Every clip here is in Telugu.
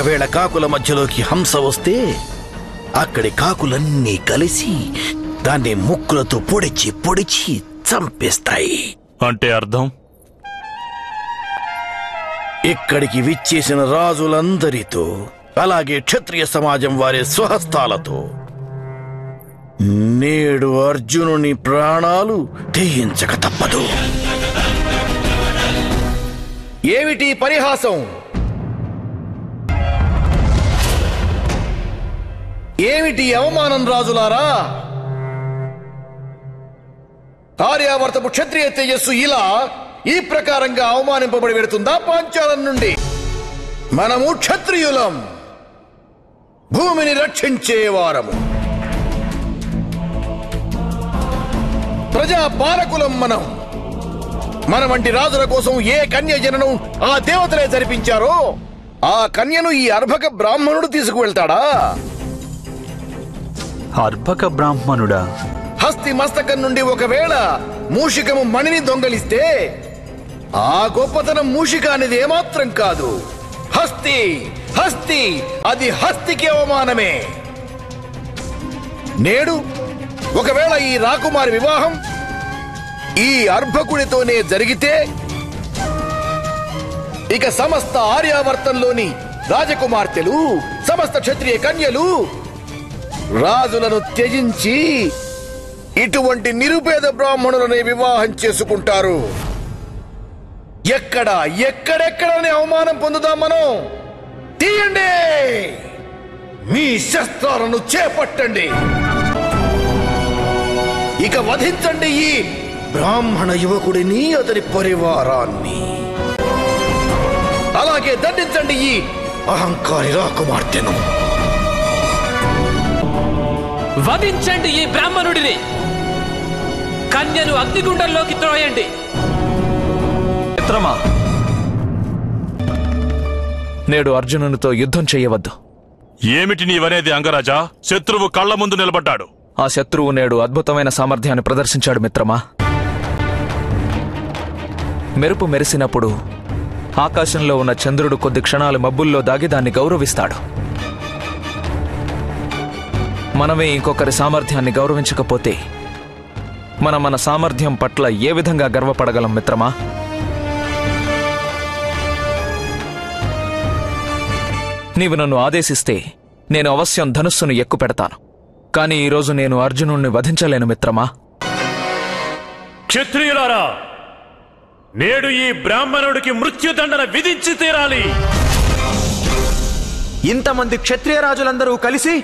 ఒకవేళ కాకుల మధ్యలోకి హంస వస్తే అక్కడి కాకులన్నీ కలిసి దాన్ని ముక్కులతో పొడిచి పొడిచి చంపేస్తాయి. అంటే అర్థం? ఇక్కడికి విచ్చేసిన రాజులందరితో, అలాగే క్షత్రియ సమాజం వారి స్వహస్తాలతో నేడు అర్జునుని ప్రాణాలు తీయించక తప్పదు. ఏమిటి పరిహాసం? ఏమిటి అవమానం రాజులారా? ఆర్యావర్తపు క్షత్రియ తేజస్సు ఇలా ఈ ప్రకారంగా అవమానింపబడి పెడుతుందా పాంచాలం నుండి? మనము క్షత్రియులం, భూమిని రక్షించేవారము, ప్రజా పాలకులం. మన వంటి రాజుల కోసం ఏ కన్య జననం ఆ దేవతలే జరిపించారో ఆ కన్యను ఈ అర్భక బ్రాహ్మణుడు తీసుకువెళ్తాడా? అర్భక బ్రాహ్మణుడా? హస్తి మస్తకం నుండి ఒకవేళ మూషికము మణిని దొంగలిస్తే ఆ గొప్పతనం మూషికానిది ఏమాత్రం కాదు. హస్తి హస్తి అది హస్తికి అవమానమే. నేడు ఒకవేళ ఈ రాకుమారి వివాహం ఈ అర్భకుడితోనే జరిగితే ఇక సమస్త ఆర్యావర్తంలోని రాజకుమార్తెలు, సమస్త క్షత్రియ కన్యలు రాజులను త్యజించి ఇటువంటి నిరుపేద బ్రాహ్మణులనే వివాహం చేసుకుంటారు. ఎక్కడెక్కడనే అవమానం పొందుదాం మనం. తీయండి, మీ శస్త్రాలను చేపట్టండి, ఇక వధించండి ఈ బ్రాహ్మణ యువకుడిని, అతని పరివారాన్ని. అలాగే దండించండి ఈ అహంకారి రాకుమార్తెను. వధించండి ఈ బ్రాహ్మణుడిని, కన్యను అగ్నిగుండంలోకి త్రోయండి. మిత్రమా, నేడు అర్జునునితో యుద్ధం చెయ్యవద్దు. ఏమిటి నీవనేది అంగరాజా? శత్రువు కళ్ల ముందు నిలబడ్డాడు. ఆ శత్రువు నేడు అద్భుతమైన సామర్థ్యాన్ని ప్రదర్శించాడు మిత్రమా. మెరుపు మెరిసినప్పుడు ఆకాశంలో ఉన్న చంద్రుడు కొద్ది క్షణాలు మబ్బుల్లో దాగి దాన్ని గౌరవిస్తాడు. మనమే ఇంకొకరి సామర్థ్యాన్ని గౌరవించకపోతే మన సామర్థ్యం పట్ల ఏ విధంగా గర్వపడగలం మిత్రమా? నీవు నన్ను ఆదేశిస్తే నేను అవశ్యం ధనుస్సును ఎక్కుపెడతాను. కానీ ఈరోజు నేను అర్జునుణ్ణి వధించలేను మిత్రమా. క్షత్రియులారా, నేడు ఈ బ్రాహ్మణుడికి మృత్యుదండన విధించి తీరాలి. ఇంతమంది క్షత్రియ రాజులందరూ కలిసి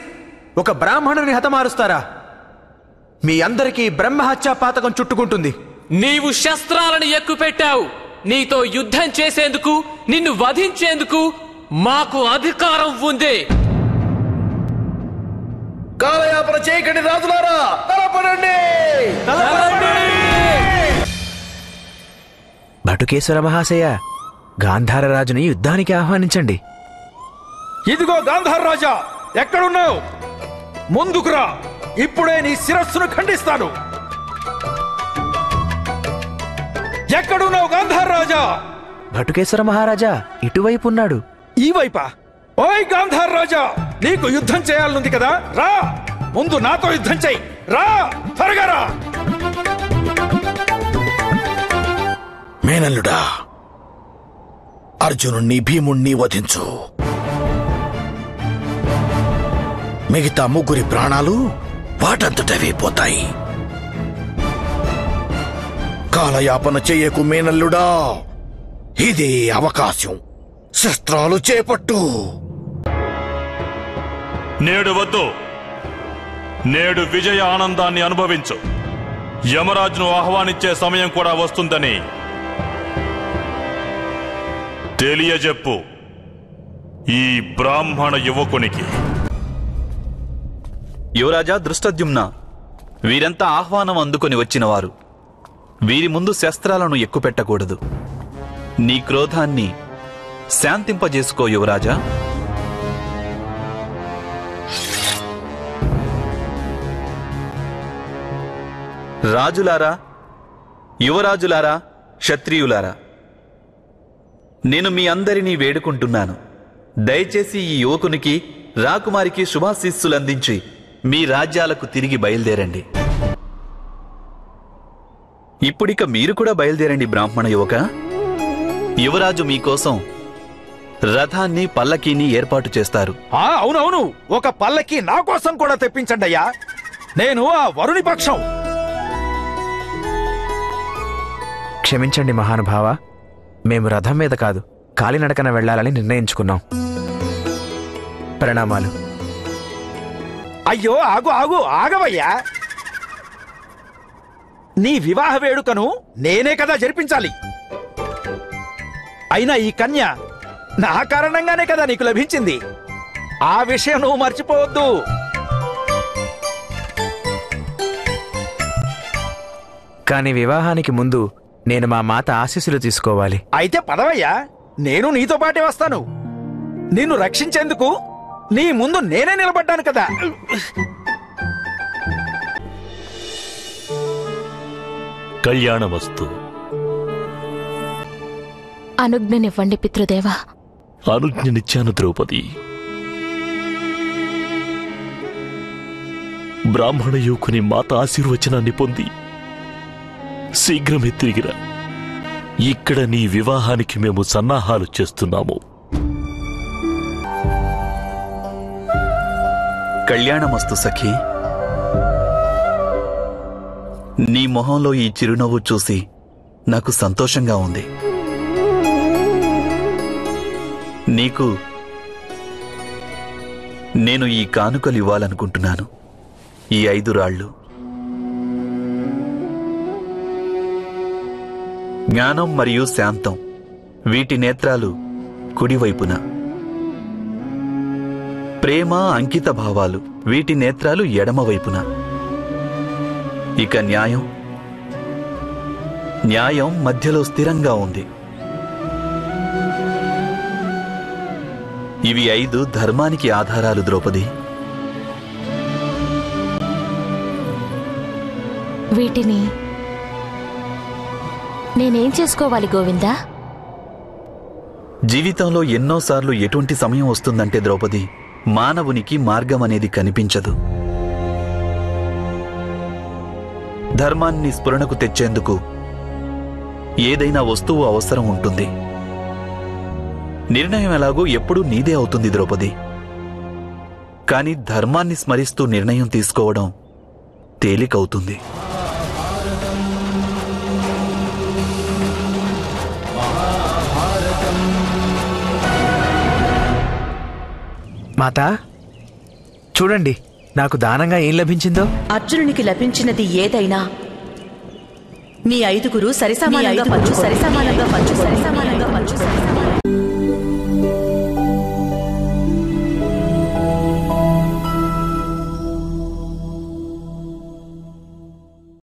ఒక బ్రాహ్మణుని హతమారుస్తారా? మీ అందరికీ బ్రహ్మహత్యా పాతకం చుట్టుకుంటుంది. నీవు శస్త్రాలను ఎక్కుపెట్టావు. నీతో యుద్ధం చేసేందుకు, నిన్ను వధించేందుకు మాకు అధికారం ఉంది. కాలయాపన చేయకండి రాజులారా, తలపడండి. భటుకేశ్వర మహాశయ, గాంధార రాజుని యుద్ధానికి ఆహ్వానించండి. ఇదిగో గాంధార రాజా, ఎక్కడున్నావు? ముందుకురా, ఇప్పుడే నీ శిరస్సును ఖండిస్తాను. ఎక్కడున్నావు గాంధార రాజా? భటుకేశ్వర మహారాజా ఇటువైపు ఉన్నాడు. ఈ వైపా? ఓయ్ గాంధార రాజా, నీకు యుద్ధం చేయాలనుంది కదా, రా, ముందు నాతో యుద్ధం చేయి. రా, త్వరగా రా. మేనల్లుడా, అర్జునుణ్ణి భీముణ్ణి వధించు. మిగతా ముగ్గురి ప్రాణాలు వాటంతటవే పోతాయి. కాలయాపన చెయ్యకు మేనల్లుడా, ఇదే అవకాశం. శస్త్రాలు చేపట్టు. నేడు వద్దు, నేడు విజయ ఆనందాన్ని అనుభవించు. యమరాజును ఆహ్వానించే సమయం కూడా వస్తుందని తెలియజెప్పు ఈ బ్రాహ్మణ యువకునికి. యువరాజా దృష్టద్యుమ్న, వీరంతా ఆహ్వానం అందుకొని వచ్చినవారు. వీరి ముందు శస్త్రాలను ఎక్కుపెట్టకూడదు. నీ క్రోధాన్ని శాంతింపజేసుకో యువరాజా. రాజులారా, యువరాజులారా, క్షత్రియులారా, నేను మీ అందరినీ వేడుకుంటున్నాను. దయచేసి ఈ యువకునికి రాకుమారికి శుభాశీస్సులందించి మీ రాజ్యాలకు తిరిగి బయలుదేరండి. ఇప్పుడిక మీరు కూడా బయలుదేరండి బ్రాహ్మణ యువక. యువరాజు మీకోసం రథాన్ని పల్లకీని ఏర్పాటు చేస్తారు. అవునవును, ఒక పల్లకి నా కోసం కూడా తెప్పించండి అయ్యా. నేను ఆ వరుని పక్షం. క్షమించండి మహానుభావ, మేము రథం మీద కాదు కాలినడకన వెళ్లాలని నిర్ణయించుకున్నాం. ప్రణామాలు. అయ్యో ఆగు ఆగవయ్యా. నీ వివాహ వేడుకను నేనే కదా జరిపించాలి. అయినా ఈ కన్య నా కారణంగానే కదా నీకు లభించింది. ఆ విషయం నువ్వు మర్చిపోవద్దు. కానీ వివాహానికి ముందు నేను మా మాత ఆశీస్సులు తీసుకోవాలి. అయితే పదవయ్యా, నేను నీతో పాటే వస్తాను. నిన్ను రక్షించేందుకు నీ ముందు నేనే నిలబడ్డాను కదా. కళ్యాణమస్తు. అనుజ్ఞనివ్వండి పితృదేవా. అనుజ్ఞనిచ్చాను ద్రౌపది. బ్రాహ్మణ యువకుని మాత ఆశీర్వచనాన్ని పొంది శీఘ్రమే తిరిగిరా. ఇక్కడ నీ వివాహానికి మేము సన్నాహాలు చేస్తున్నాము. కళ్యాణమస్తు సఖీ. నీ మొహంలో ఈ చిరునవ్వు చూసి నాకు సంతోషంగా ఉంది. నీకు నేను ఈ కానుకలు ఇవ్వాలనుకుంటున్నాను. ఈ 5 రాళ్ళు. జ్ఞానం మరియు శాంతం, వీటి నేత్రాలు కుడివైపున. ప్రేమ అంకిత భావాలు, వీటి నేత్రాలు ఎడమవైపున. ఇక న్యాయం మధ్యలో స్థిరంగా ఉంది. ఇవి 5 ధర్మానికి ఆధారాలు ద్రౌపది. వీటిని నేనేం చేసుకోవాలి గోవిందా? జీవితంలో ఎన్నోసార్లు ఎటువంటి సమయం వస్తుందంటే ద్రౌపది, మానవునికి మార్గం అనేది కనిపించదు. ధర్మాన్ని స్ఫురణకు తెచ్చేందుకు ఏదైనా వస్తువు అవసరం ఉంటుంది. నిర్ణయం ఎలాగో ఎప్పుడూ నీదే అవుతుంది ద్రౌపది. కాని ధర్మాన్ని స్మరిస్తూ నిర్ణయం తీసుకోవడం తేలికవుతుంది. మాతా, చూడండి నాకు దానంగా ఏం లభించిందో. అర్జునునికి లభించినది ఏదైనా మీ 5గురు సరిసమానంగా పంచు.